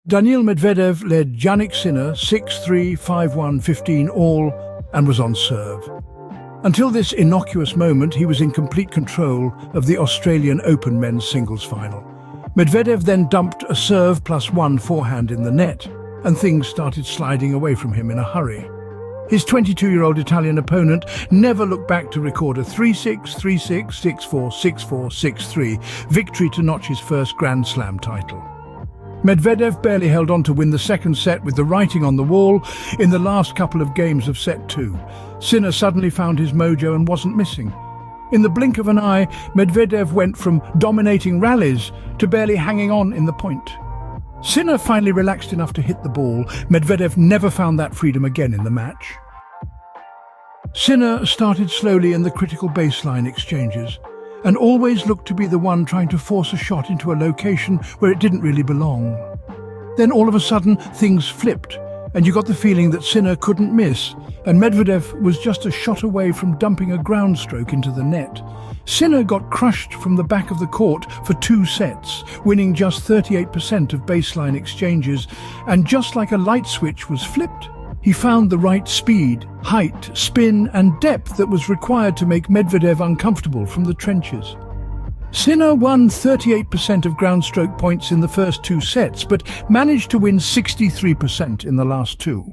Daniil Medvedev led Jannik Sinner 6-3, 5-1, 15 all and was on serve. Until this innocuous moment, he was in complete control of the Australian Open men's singles final. Medvedev then dumped a serve plus one forehand in the net, and things started sliding away from him in a hurry. His 22-year-old Italian opponent never looked back to record a 3-6, 3-6, 6-4, 6-4, 6-3 victory to notch his first Grand Slam title. Medvedev barely held on to win the second set with the writing on the wall in the last couple of games of set two. Sinner suddenly found his mojo and wasn't missing. In the blink of an eye, Medvedev went from dominating rallies to barely hanging on in the point. Sinner finally relaxed enough to hit the ball. Medvedev never found that freedom again in the match. Sinner started slowly in the critical baseline exchanges, and always looked to be the one trying to force a shot into a location where it didn't really belong. Then all of a sudden, things flipped, and you got the feeling that Sinner couldn't miss, and Medvedev was just a shot away from dumping a ground stroke into the net. Sinner got crushed from the back of the court for 2 sets, winning just 38% of baseline exchanges, and just like a light switch was flipped, he found the right speed, height, spin and depth that was required to make Medvedev uncomfortable from the trenches. Sinner won 38% of ground stroke points in the first 2 sets, but managed to win 63% in the last 2.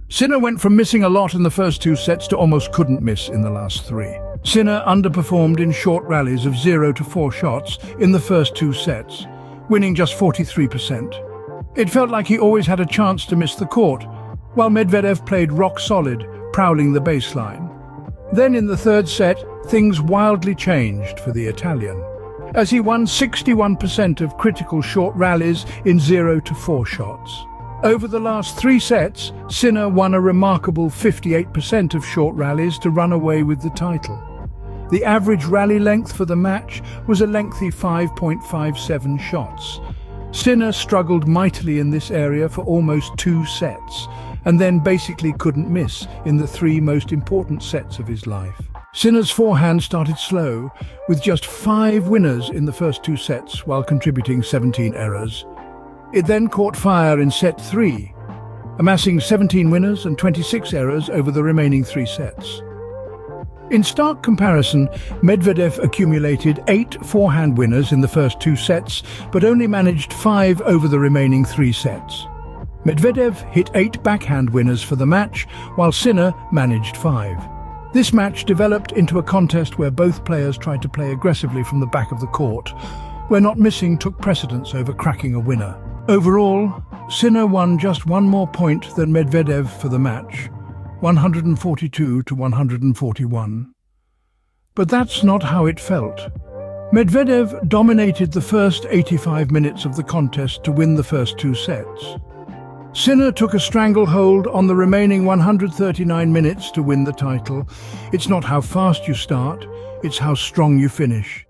Sinner went from missing a lot in the first 2 sets to almost couldn't miss in the last 3. Sinner underperformed in short rallies of 0 to 4 shots in the first 2 sets, winning just 43%. It felt like he always had a chance to miss the court, while Medvedev played rock solid, prowling the baseline. Then in the third set, things wildly changed for the Italian, as he won 61% of critical short rallies in 0 to 4 shots. Over the last 3 sets, Sinner won a remarkable 58% of short rallies to run away with the title. The average rally length for the match was a lengthy 5.57 shots. Sinner struggled mightily in this area for almost 2 sets, and then basically couldn't miss in the 3 most important sets of his life. Sinner's forehand started slow, with just 5 winners in the first 2 sets while contributing 17 errors. It then caught fire in set 3, amassing 17 winners and 26 errors over the remaining 3 sets. In stark comparison, Medvedev accumulated 8 forehand winners in the first 2 sets, but only managed 5 over the remaining 3 sets. Medvedev hit 8 backhand winners for the match, while Sinner managed 5. This match developed into a contest where both players tried to play aggressively from the back of the court, where not missing took precedence over cracking a winner. Overall, Sinner won just 1 more point than Medvedev for the match, 142 to 141. But that's not how it felt. Medvedev dominated the first 85 minutes of the contest to win the first 2 sets. Sinner took a stranglehold on the remaining 139 minutes to win the title. It's not how fast you start, it's how strong you finish.